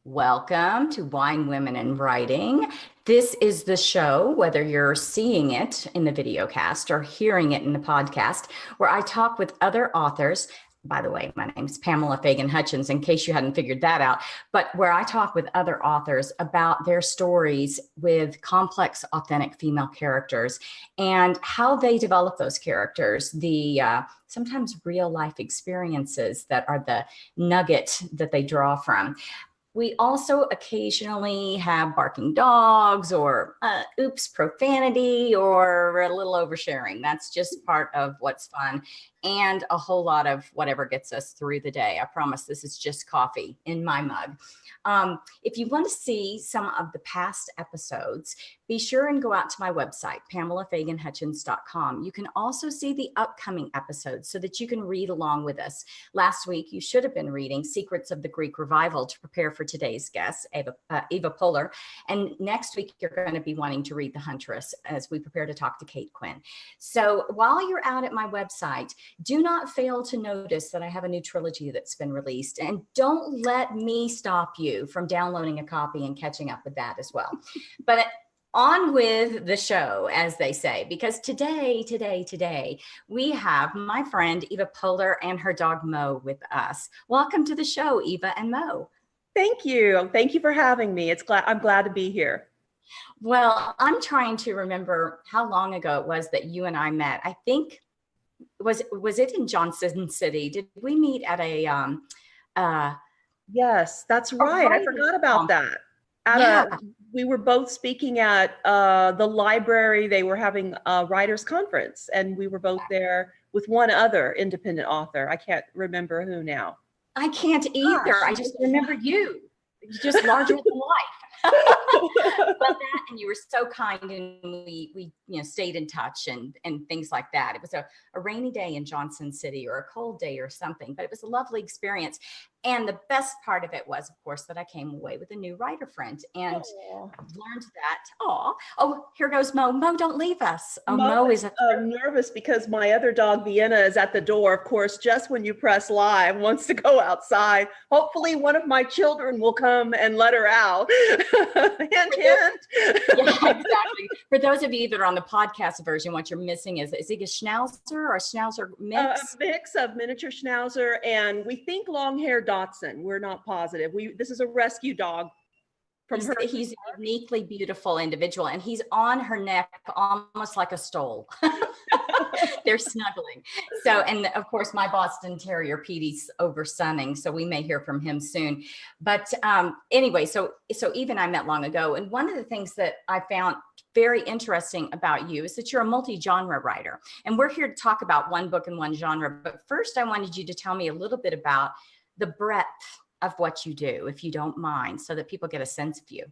Welcome to Wine, Women, and Writing. This is the show, whether you're seeing it in the video cast or hearing it in the podcast, where I talk with other authors. By the way, my name is Pamela Fagan Hutchins, in case you hadn't figured that out, but where I talk with other authors about their stories with complex, authentic female characters and how they develop those characters, the sometimes real life experiences that are the nugget that they draw from. We also occasionally have barking dogs or oops, profanity or a little oversharing. That's just part of what's fun, and a whole lot of whatever gets us through the day. I promise this is just coffee in my mug. If you want to see some of the past episodes, be sure and go out to my website, PamelaFaganHutchins.com. You can also see the upcoming episodes so that you can read along with us. Last week, you should have been reading Secrets of the Greek Revival to prepare for today's guest, Eva Pohler. And next week, you're going to be wanting to read The Huntress as we prepare to talk to Kate Quinn. So while you're out at my website, do not fail to notice that I have a new trilogy that's been released. And don't let me stop you from downloading a copy and catching up with that as well. But on with the show, as they say, because today, we have my friend Eva Pohler and her dog Mo with us. Welcome to the show, Eva and Mo. Thank you. Thank you for having me. I'm glad to be here. Well, I'm trying to remember how long ago it was that you and I met. I think, was it in Johnson City? Did we meet at a Yes, that's right. I forgot about that. We were both speaking at the library. They were having a writers' conference, and we were both there with one other independent author. I can't remember who now. I can't either. Gosh. I just remember you. You're just larger than life. But that, and you were so kind, and we stayed in touch and things like that. It was a rainy day in Johnson City, or a cold day or something, but it was a lovely experience. And the best part of it was, of course, that I came away with a new writer friend and learned that. Oh, here goes Mo. Mo, don't leave us. Mo is nervous because my other dog, Vienna, is at the door. Of course, just when you press live, wants to go outside. Hopefully one of my children will come and let her out. Hint, hint. Yeah, exactly. For those of you that are on the podcast version, what you're missing is he a Schnauzer or a Schnauzer mix? A mix of miniature Schnauzer and we think long-haired Dachshund. We're not positive. This is a rescue dog from her. He's a uniquely beautiful individual, and he's on her neck almost like a stole. They're snuggling. So, and of course, my Boston Terrier Petey's over sunning, so we may hear from him soon. But anyway, so Eva and I met long ago, and one of the things that I found very interesting about you is that you're a multi-genre writer, and we're here to talk about one book in one genre. But first, I wanted you to tell me a little bit about the breadth of what you do, if you don't mind, so that people get a sense of you.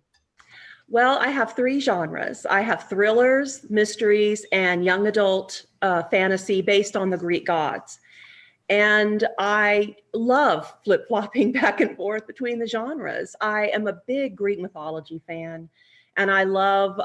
Well, I have 3 genres. I have thrillers, mysteries, and young adult fantasy based on the Greek gods. And I love flip-flopping back and forth between the genres. I am a big Greek mythology fan, and I love,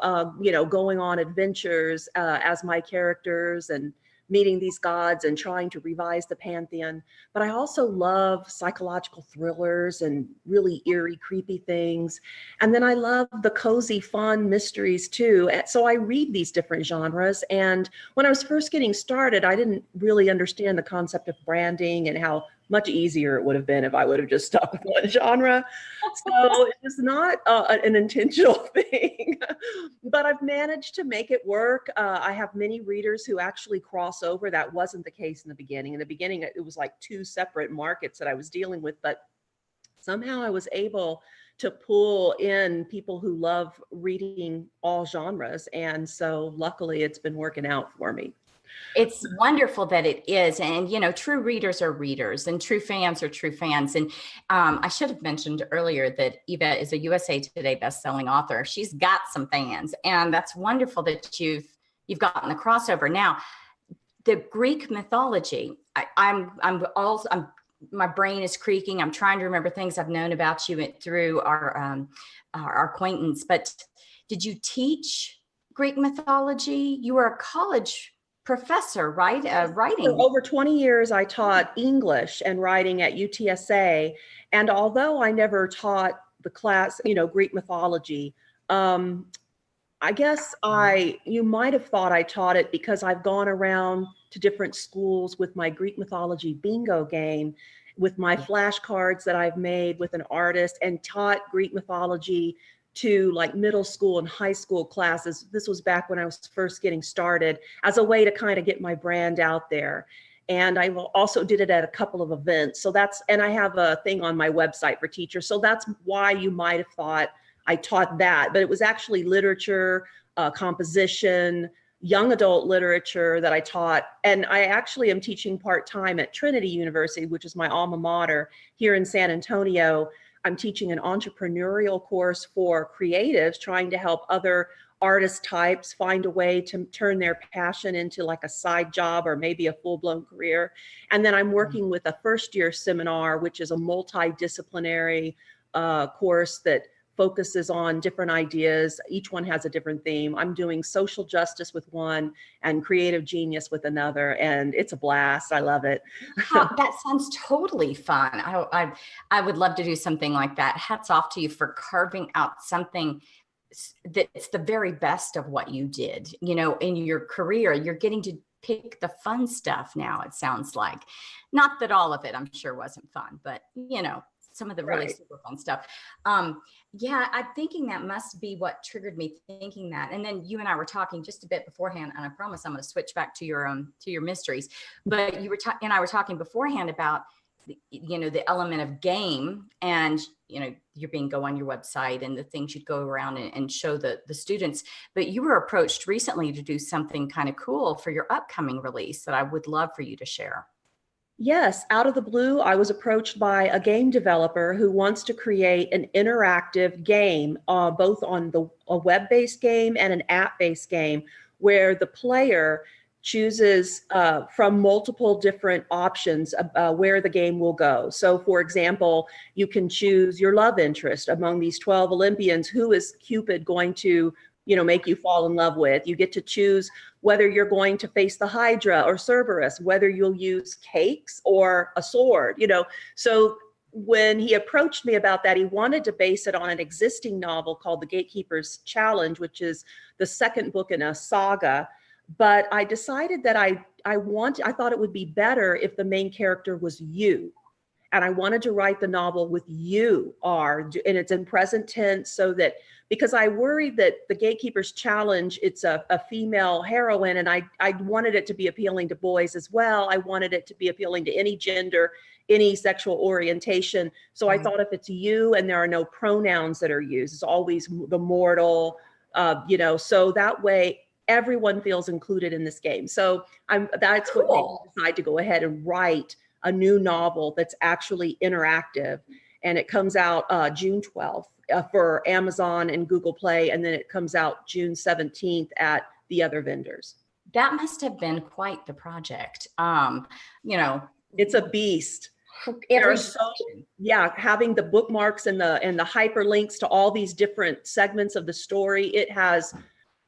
going on adventures as my characters and meeting these gods and trying to revise the pantheon. But I also love psychological thrillers and really eerie, creepy things. And then I love the cozy, fun mysteries too. So I read these different genres. And when I was first getting started, I didn't really understand the concept of branding and how much easier it would have been if I would have just stuck with one genre. So it was not an intentional thing, but I've managed to make it work. I have many readers who actually cross over. That wasn't the case in the beginning. In the beginning, it was like 2 separate markets that I was dealing with, but somehow I was able to pull in people who love reading all genres. And so luckily it's been working out for me. It's wonderful that it is. And, true readers are readers and true fans are true fans. And I should have mentioned earlier that Eva is a USA Today bestselling author. She's got some fans, and that's wonderful that you've gotten the crossover. Now, the Greek mythology, my brain is creaking. I'm trying to remember things I've known about you through our acquaintance. But did you teach Greek mythology? You were a college professor, right? Writing. For over 20 years, I taught English and writing at UTSA. And although I never taught the class, Greek mythology. I guess you might have thought I taught it because I've gone around to different schools with my Greek mythology bingo game, with my flashcards that I've made with an artist, and taught Greek mythology to like middle school and high school classes. This was back when I was first getting started, as a way to kind of get my brand out there. And I also did it at a couple of events. And I have a thing on my website for teachers. So that's why you might have thought I taught that, but it was actually literature, composition, young adult literature that I taught. And I actually am teaching part-time at Trinity University, which is my alma mater here in San Antonio. I'm teaching an entrepreneurial course for creatives, trying to help other artist types find a way to turn their passion into like a side job or maybe a full-blown career. And then I'm working with a first-year seminar, which is a multidisciplinary course that focuses on different ideas. Each one has a different theme. I'm doing social justice with one and creative genius with another, and it's a blast. I love it. That sounds totally fun. I would love to do something like that. Hats off to you for carving out something that's the very best of what you did, in your career. You're getting to pick the fun stuff now, it sounds like. Not that all of it, I'm sure, wasn't fun, but some of the really super fun stuff. Yeah, I'm thinking that must be what triggered me thinking that. And then you and I were talking just a bit beforehand, and I promise I'm going to switch back to your mysteries. But you and I were talking beforehand about the element of game, and you're being go on your website and the things you'd go around and show the students. But you were approached recently to do something kind of cool for your upcoming release that I would love for you to share. Yes, out of the blue, I was approached by a game developer who wants to create an interactive game, both on a web-based game and an app-based game, where the player chooses from multiple different options where the game will go. So, for example, you can choose your love interest among these 12 Olympians. Who is Cupid going to make you fall in love with? You get to choose whether you're going to face the Hydra or Cerberus, whether you'll use cakes or a sword, So when he approached me about that, he wanted to base it on an existing novel called The Gatekeeper's Challenge, which is the second book in a saga. But I decided that I thought it would be better if the main character was you. And I wanted to write the novel with you, and it's in present tense, so that, because I worried that The Gatekeeper's Challenge, it's a female heroine, and I wanted it to be appealing to boys as well. I wanted it to be appealing to any gender, any sexual orientation. So I thought if it's you and there are no pronouns that are used, it's always the mortal, so that way everyone feels included in this game. So that's cool. What made me decide to go ahead and write a new novel that's actually interactive. And it comes out June 12th for Amazon and Google Play. And then it comes out June 17th at the other vendors. That must have been quite the project. It's a beast. Having the bookmarks and the hyperlinks to all these different segments of the story, it has,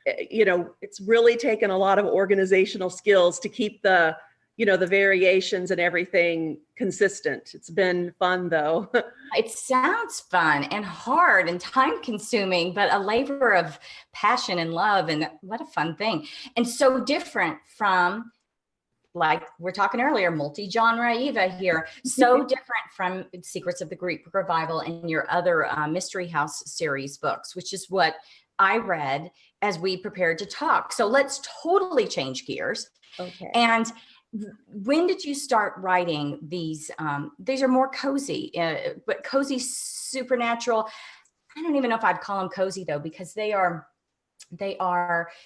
it's really taken a lot of organizational skills to keep the variations and everything consistent. It's been fun though. It sounds fun and hard and time consuming, but a labor of passion and love, and what a fun thing. And so different from, like we're talking earlier, multi-genre Eva here, so different from Secrets of the Greek Revival and your other Mystery House series books, which is what I read as we prepared to talk. So let's totally change gears. Okay. And when did you start writing these? These are more cozy, but cozy supernatural. I don't even know if I'd call them cozy though, because they are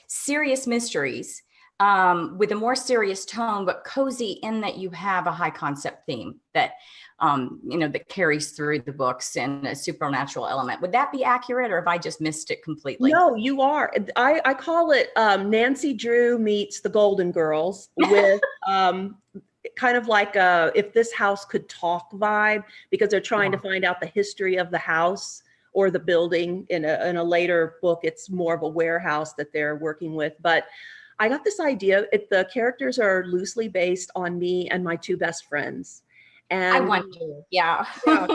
serious mysteries with a more serious tone, but cozy in that you have a high concept theme that that carries through the books and a supernatural element. Would that be accurate, or have I just missed it completely? No, you are. I call it Nancy Drew meets the Golden Girls, with kind of like a If This House Could Talk vibe, because they're trying to find out the history of the house or the building. In a later book, it's more of a warehouse that they're working with. But I got this idea. The characters are loosely based on me and my two best friends. I And want to, yeah. yeah,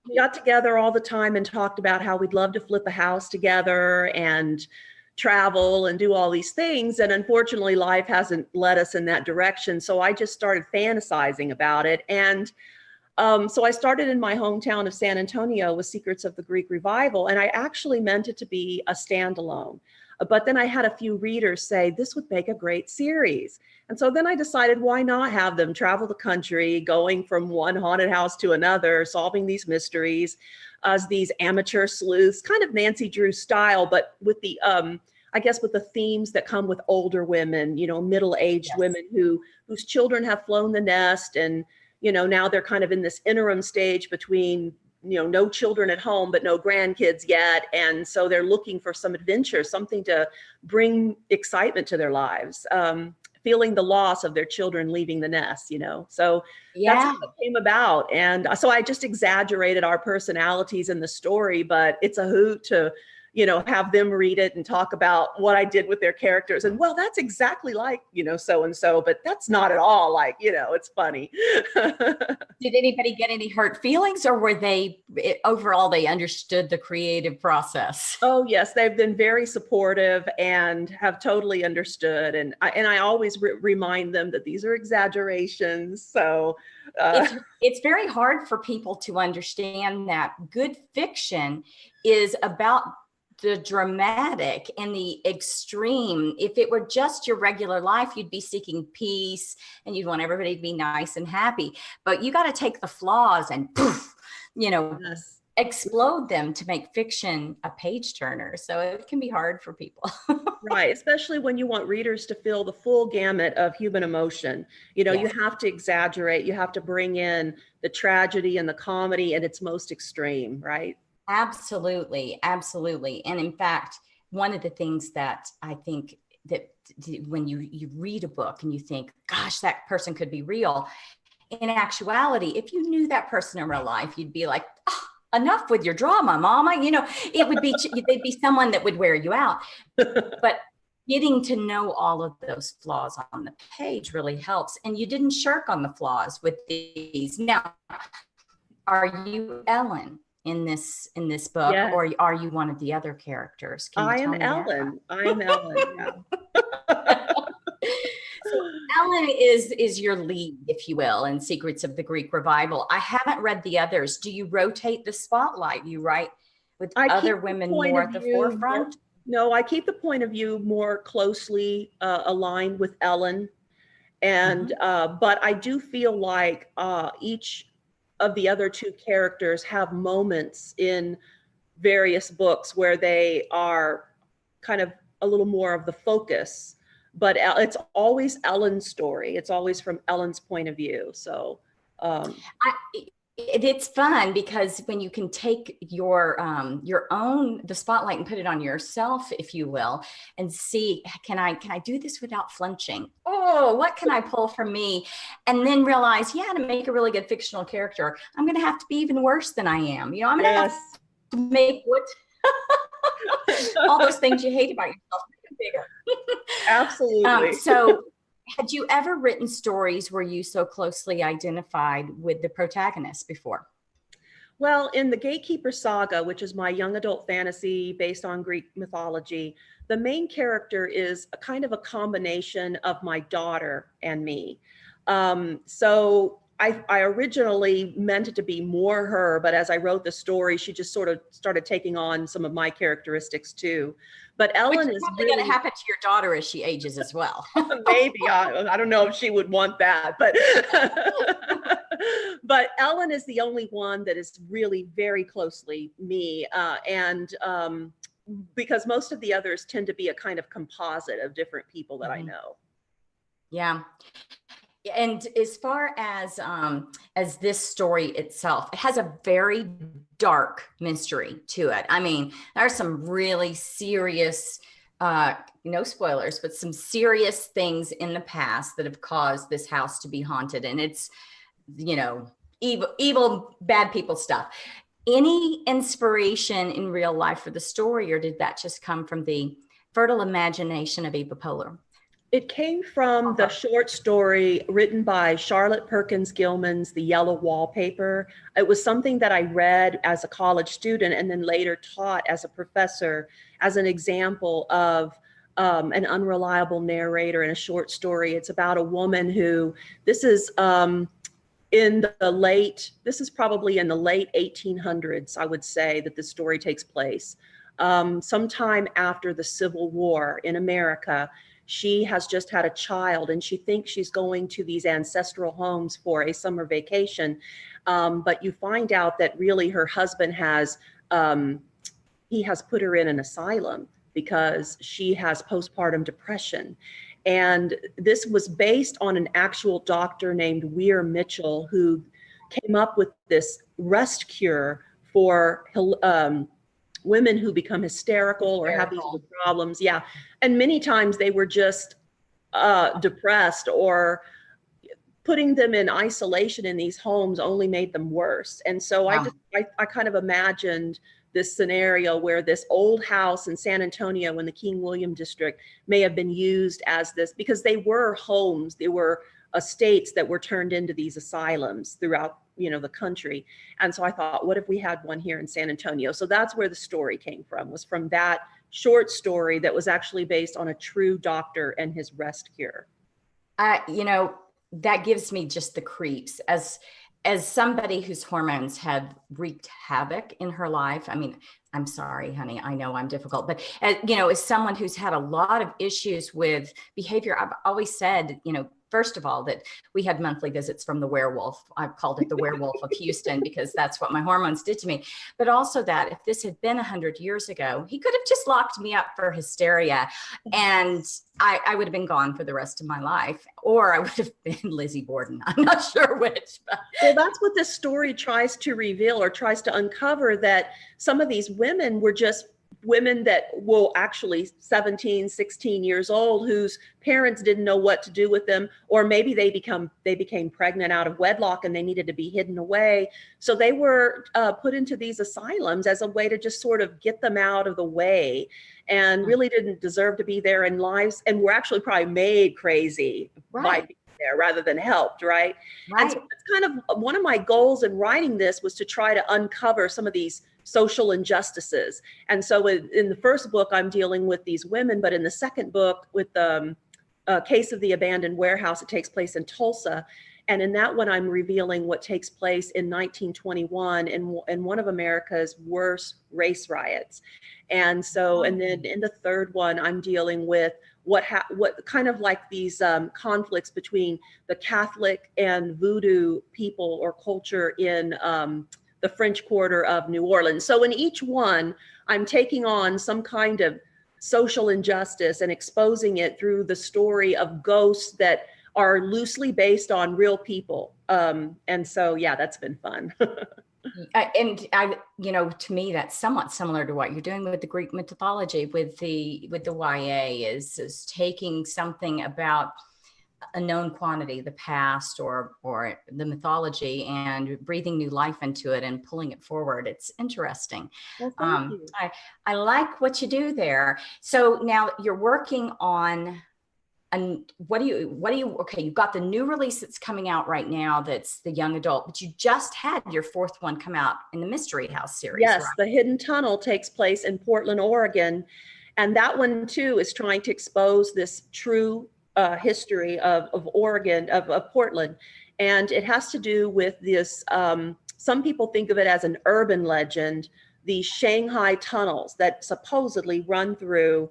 we got together all the time and talked about how we'd love to flip a house together and travel and do all these things. And unfortunately, life hasn't led us in that direction. So I just started fantasizing about it. And so I started in my hometown of San Antonio with Secrets of the Greek Revival, and I actually meant it to be a standalone. But then I had a few readers say this would make a great series. And so then I decided, why not have them travel the country, going from one haunted house to another, solving these mysteries as these amateur sleuths, kind of Nancy Drew style, but with the I guess with the themes that come with older women, you know, middle-aged Yes. women whose children have flown the nest, and you know, now they're kind of in this interim stage between, you know, no children at home, but no grandkids yet. And so they're looking for some adventure, something to bring excitement to their lives, feeling the loss of their children leaving the nest, you know. So that's how Yeah. it came about. And so I just exaggerated our personalities in the story, but it's a hoot to, you know, have them read it and talk about what I did with their characters. And well, that's exactly like, you know, so-and-so, but that's not at all like, you know, it's funny. Did anybody get any hurt feelings, or were they overall, they understood the creative process? Oh yes, they've been very supportive and have totally understood. And I always remind them that these are exaggerations. So It's very hard for people to understand that good fiction is about the dramatic and the extreme. If it were just your regular life, you'd be seeking peace and you'd want everybody to be nice and happy. But you got to take the flaws and poof, you know, yes. explode them to make fiction a page turner. So it can be hard for people. Right, especially when you want readers to feel the full gamut of human emotion. You know, you Yes. have to exaggerate, you have to bring in the tragedy and the comedy at its most extreme, right? Absolutely, absolutely. And in fact, one of the things that I think that when you read a book and you think, gosh, that person could be real, in actuality, if you knew that person in real life, you'd be like, oh, enough with your drama, mama. You know, it would be, they'd be someone that would wear you out. But getting to know all of those flaws on the page really helps. And you didn't shirk on the flaws with these. Now, are you Ellen in this book, Yes, or are you one of the other characters? Can you I tell am me that? Ellen. I am Ellen. Yeah. So Ellen is your lead, if you will, in Secrets of the Greek Revival. I haven't read the others. Do you rotate the spotlight? You write with I other keep the women point more of at the view more, forefront? no, I keep the point of view more closely aligned with Ellen. And Mhm. but I do feel like each of the other two characters have moments in various books where they are kind of a little more of the focus, but it's always Ellen's story. It's always from Ellen's point of view. So I, it's fun because when you can take your own the spotlight and put it on yourself, if you will, and see, can I do this without flinching? Oh, what can I pull from me? And then realize, yeah, to make a really good fictional character, I'm going to have to be even worse than I am. You know, I'm going to have yes. to make what all those things you hate about yourself make them bigger. Absolutely. So had you ever written stories where you so closely identified with the protagonist before? Well, in the Gatekeeper Saga, which is my young adult fantasy based on Greek mythology, the main character is a kind of a combination of my daughter and me. So I originally meant it to be more her, but as I wrote the story, she just sort of started taking on some of my characteristics too. But Which Ellen is is probably going to really, happen to your daughter as she ages as well. maybe I don't know if she would want that, but but Ellen is the only one that is really very closely me, and because most of the others tend to be a kind of composite of different people that I Mhm. know. Yeah. And as this story itself, it has a very dark mystery to it. I mean, there's some really serious, no spoilers, but some serious things in the past that have caused this house to be haunted. And it's, you know, evil, bad people stuff. Any inspiration in real life for the story, or did that just come from the fertile imagination of Eva Pohler? It came from the short story written by Charlotte Perkins Gilman's The Yellow Wallpaper. It was something that I read as a college student and then later taught as a professor as an example of an unreliable narrator in a short story. It's about a woman who, this is this is probably in the late 1800s, I would say, that the story takes place. Sometime after the Civil War in America. She has just had a child and she thinks she's going to these ancestral homes for a summer vacation. But you find out that really her husband he has put her in an asylum because she has postpartum depression. And this was based on an actual doctor named Weir Mitchell who came up with this rest cure for women who become hysterical or have these problems. Yeah. And many times they were just depressed, or putting them in isolation in these homes only made them worse. And so wow. I kind of imagined this scenario where this old house in San Antonio in the King William district may have been used as this, because they were homes, they were estates that were turned into these asylums throughout, the country. And so I thought, what if we had one here in San Antonio? So that's where the story came from, was from that short story that was actually based on a true doctor and his rest cure. That gives me just the creeps as somebody whose hormones have wreaked havoc in her life. I mean, I'm sorry, honey, I know I'm difficult, but as someone who's had a lot of issues with behavior, I've always said, first of all, that we had monthly visits from the werewolf. I've called it the werewolf of Houston because that's what my hormones did to me. But also that if this had been 100 years ago, he could have just locked me up for hysteria and I would have been gone for the rest of my life, or I would have been Lizzie Borden. I'm not sure which. But. Well, that's what this story tries to reveal, or tries to uncover, that some of these women were just women that were actually 17, 16 years old, whose parents didn't know what to do with them, or maybe they became pregnant out of wedlock and they needed to be hidden away. So they were put into these asylums as a way to just sort of get them out of the way, and really didn't deserve to be there in lives, and were actually probably made crazy by being there rather than helped, right? And so that's kind of one of my goals in writing this, was to try to uncover some of these social injustices. And so in the first book, I'm dealing with these women, but in the second book, with the case of the abandoned warehouse, it takes place in Tulsa. And in that one, I'm revealing what takes place in 1921 in one of America's worst race riots. And so, and then in the third one, I'm dealing with what kind of like these conflicts between the Catholic and Voodoo people or culture in the French Quarter of New Orleans. So in each one, I'm taking on some kind of social injustice and exposing it through the story of ghosts that are loosely based on real people. And so, yeah, that's been fun. And to me, that's somewhat similar to what you're doing with the Greek mythology, with the YA, is taking something about a known quantity, the past or the mythology, and breathing new life into it and pulling it forward. It's interesting. Well, thank you. I like what you do there. So now you're working on, and what do you, okay, you've got the new release that's coming out right now, that's the young adult, but you just had your fourth one come out in the Mystery House series. Yes, right? The Hidden Tunnel takes place in Portland, Oregon. And that one too is trying to expose this true history of Oregon, of Portland. And it has to do with this, some people think of it as an urban legend, the Shanghai tunnels that supposedly run through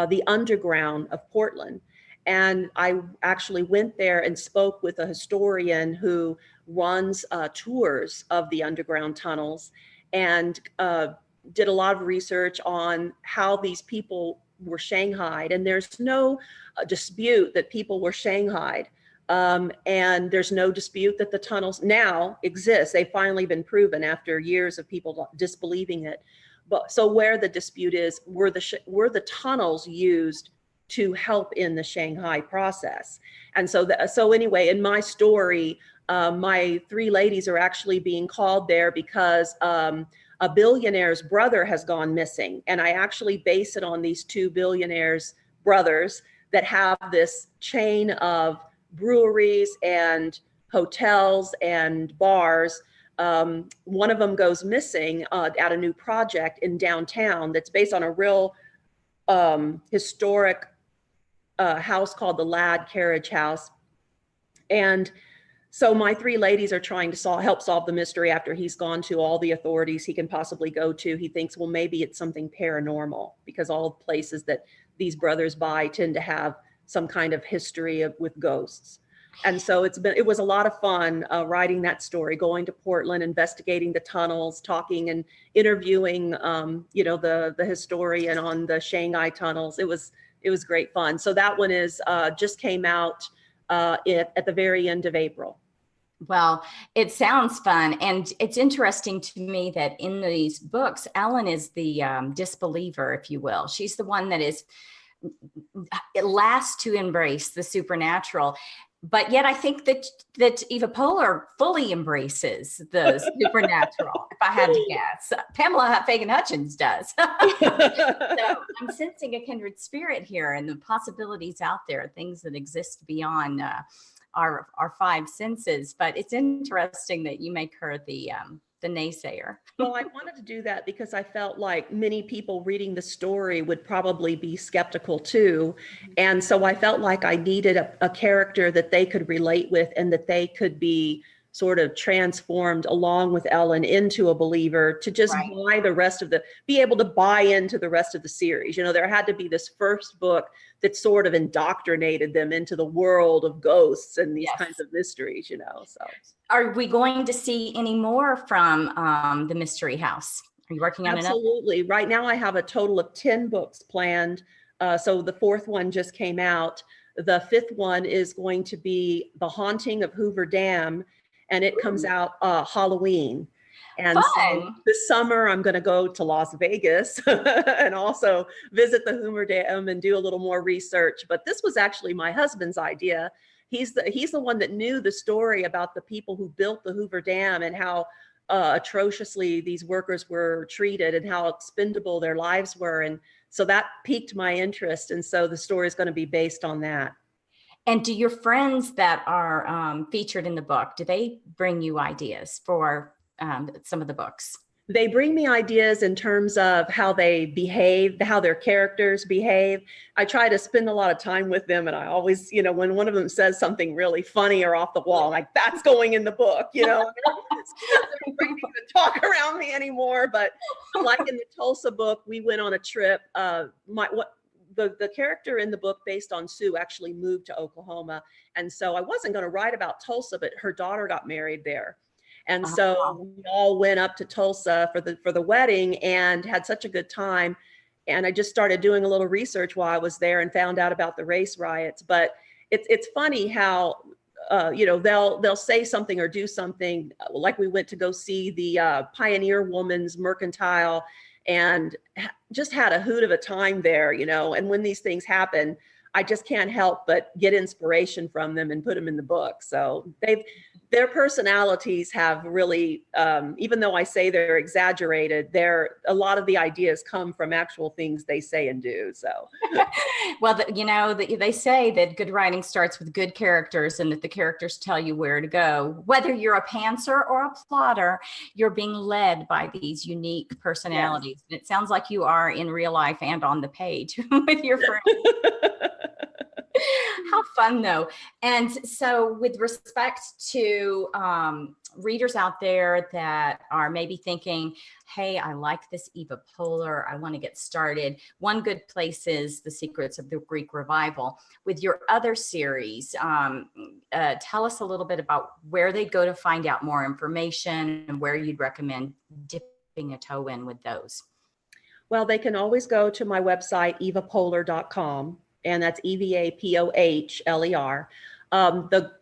the underground of Portland. And I actually went there and spoke with a historian who runs tours of the underground tunnels, and did a lot of research on how these people were shanghaied. And there's no dispute that people were shanghaied. And there's no dispute that the tunnels now exist. They've finally been proven after years of people disbelieving it. But so where the dispute is, were the tunnels used to help in the Shanghai process? And so anyway, in my story, my three ladies are actually being called there because a billionaire's brother has gone missing. And I actually base it on these two billionaires' brothers that have this chain of breweries and hotels and bars. One of them goes missing at a new project in downtown that's based on a real historic house called the Ladd Carriage House. And so my three ladies are trying to help solve the mystery after he's gone to all the authorities he can possibly go to. He thinks, well, maybe it's something paranormal, because all places that these brothers buy tend to have some kind of history with ghosts. And so it was a lot of fun writing that story, going to Portland, investigating the tunnels, talking and interviewing, the historian on the Shanghai tunnels. It was great fun. So that one just came out at the very end of April. Well, it sounds fun. And it's interesting to me that in these books, Ellen is the disbeliever, if you will. She's the one that is last to embrace the supernatural. But yet I think that Eva Pohler fully embraces the supernatural, if I had to guess. Pamela Fagan Hutchins does. So I'm sensing a kindred spirit here, and the possibilities out there, things that exist beyond our five senses. But it's interesting that you make her the naysayer. Well, I wanted to do that because I felt like many people reading the story would probably be skeptical too. And so I felt like I needed a character that they could relate with, and that they could be sort of transformed along with Ellen into a believer, to just be able to buy into the rest of the series. There had to be this first book that sort of indoctrinated them into the world of ghosts and these kinds of mysteries, so. Are we going to see any more from the Mystery House? Are you working on it? Absolutely. Right now I have a total of 10 books planned. So the fourth one just came out. The fifth one is going to be The Haunting of Hoover Dam, and it comes out Halloween. And so this summer I'm going to go to Las Vegas and also visit the Hoover Dam and do a little more research. But this was actually my husband's idea. He's the one that knew the story about the people who built the Hoover Dam, and how atrociously these workers were treated and how expendable their lives were. And so that piqued my interest. And so the story is going to be based on that. And do your friends that are featured in the book, do they bring you ideas for some of the books? They bring me ideas in terms of how they behave, how their characters behave. I try to spend a lot of time with them, and I always, when one of them says something really funny or off the wall, I'm like, that's going in the book, They're afraid to even talk around me anymore. But like in the Tulsa book, we went on a trip. The character in the book based on Sue actually moved to Oklahoma. And so I wasn't going to write about Tulsa, but her daughter got married there. And so we all went up to Tulsa for the wedding and had such a good time. And I just started doing a little research while I was there and found out about the race riots. But it's funny how they'll say something or do something. Like we went to go see the Pioneer Woman's Mercantile, and just had a hoot of a time there, and when these things happen, I just can't help but get inspiration from them and put them in the book. So their personalities have really, even though I say they're exaggerated, a lot of the ideas come from actual things they say and do. So, well, they say that good writing starts with good characters, and that the characters tell you where to go. Whether you're a pantser or a plotter, you're being led by these unique personalities. Yes. And it sounds like you are in real life and on the page with your friends. How fun, though. And so with respect to readers out there that are maybe thinking, hey, I like this Eva Pohler, I want to get started. One good place is The Secrets of the Greek Revival. With your other series, tell us a little bit about where they go to find out more information, and where you'd recommend dipping a toe in with those. Well, they can always go to my website, evapohler.com. And that's EVAPOHLER. The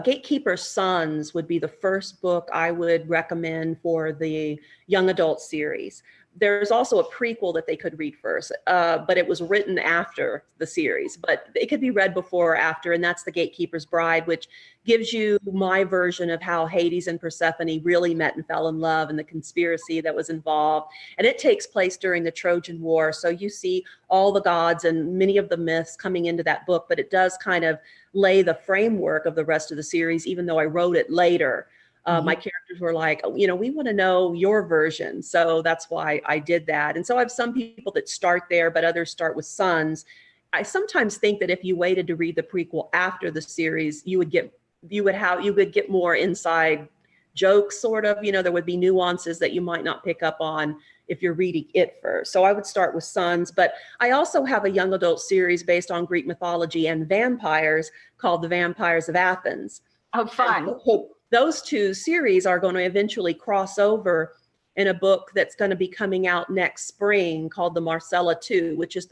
Gatekeeper's Sons would be the first book I would recommend for the young adult series. there's also a prequel that they could read first, but it was written after the series, but it could be read before or after, and that's The Gatekeeper's Bride, which gives you my version of how Hades and Persephone really met and fell in love and the conspiracy that was involved. And it takes place during the Trojan War. So you see all the gods and many of the myths coming into that book, but it does kind of lay the framework of the rest of the series, even though I wrote it later. My characters were like, oh, we want to know your version. So that's why I did that. And so I have some people that start there, but others start with sons. I sometimes think that if you waited to read the prequel after the series, you would get more inside jokes, sort of. There would be nuances that you might not pick up on if you're reading it first. So I would start with sons, but I also have a young adult series based on Greek mythology and vampires called The Vampires of Athens. Oh, fun. Those two series are going to eventually cross over in a book that's going to be coming out next spring called The Marcella 2, which is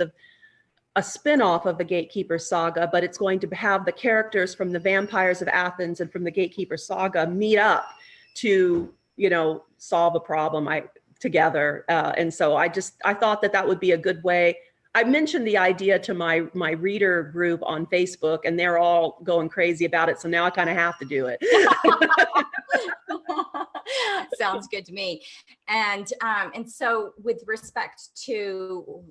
a spin-off of the Gatekeeper saga, but it's going to have the characters from the Vampires of Athens and from the Gatekeeper saga meet up to, solve a problem together. And so I thought that would be a good way. I mentioned the idea to my reader group on Facebook, and they're all going crazy about it. So now I kind of have to do it. Sounds good to me. And so with respect to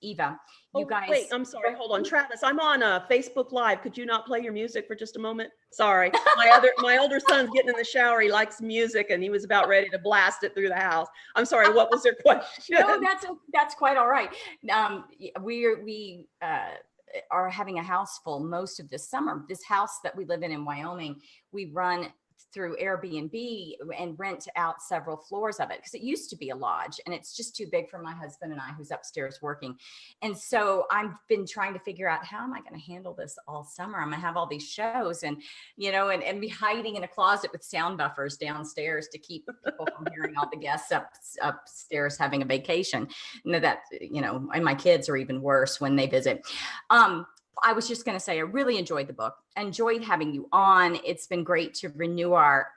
Eva, you guys. Wait, I'm sorry. Hold on, Travis. I'm on Facebook Live. Could you not play your music for just a moment? Sorry, my older son's getting in the shower. He likes music, and he was about ready to blast it through the house. I'm sorry. What was your question? No, that's quite all right. We are having a house full most of this summer. This house that we live in Wyoming, we run through Airbnb and rent out several floors of it because it used to be a lodge, and it's just too big for my husband and I, who's upstairs working. And so I've been trying to figure out, how am I going to handle this all summer? I'm going to have all these shows and be hiding in a closet with sound buffers downstairs to keep people from hearing all the guests upstairs having a vacation. And my kids are even worse when they visit. I was just going to say, I really enjoyed the book, enjoyed having you on. It's been great to renew our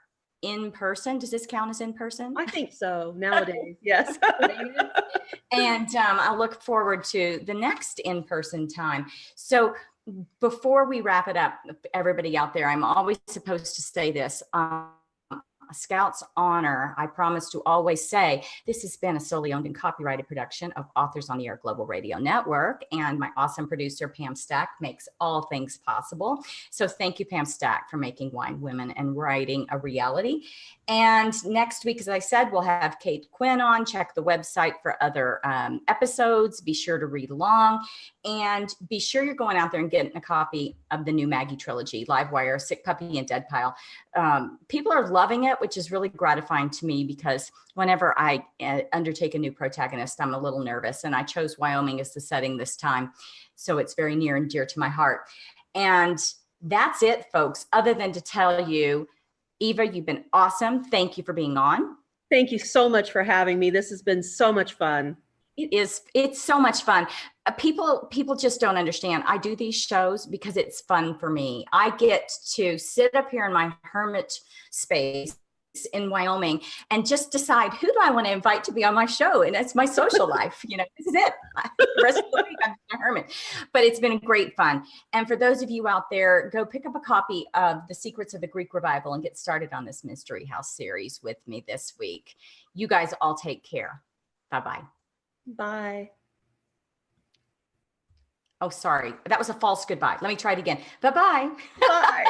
in-person. Does this count as in-person? I think so nowadays. Yes. And I look forward to the next in-person time. So before we wrap it up, everybody out there, I'm always supposed to say this. A Scout's honor, I promise to always say, this has been a solely owned and copyrighted production of Authors on the Air Global Radio Network, and my awesome producer, Pam Stack, makes all things possible. So thank you, Pam Stack, for making Wine, Women, and Writing a reality. And next week, as I said, we'll have Kate Quinn on. Check the website for other episodes. Be sure to read along, and be sure you're going out there and getting a copy of the new Maggie trilogy, Livewire, Sick Puppy, and Dead Pile. People are loving it, which is really gratifying to me, because whenever I undertake a new protagonist, I'm a little nervous, and I chose Wyoming as the setting this time. So it's very near and dear to my heart. And that's it, folks, other than to tell you, Eva, you've been awesome. Thank you for being on. Thank you so much for having me. This has been so much fun. It's so much fun. People just don't understand. I do these shows because it's fun for me. I get to sit up here in my hermit space in Wyoming and just decide, who do I want to invite to be on my show? And it's my social life. This is it. The rest of the week, I'm a hermit. But it's been great fun. And for those of you out there, go pick up a copy of The Secrets of the Greek Revival and get started on this Mystery House series with me this week. You guys all take care. Bye-bye. Bye. Oh, sorry. That was a false goodbye. Let me try it again. Bye-bye. Bye.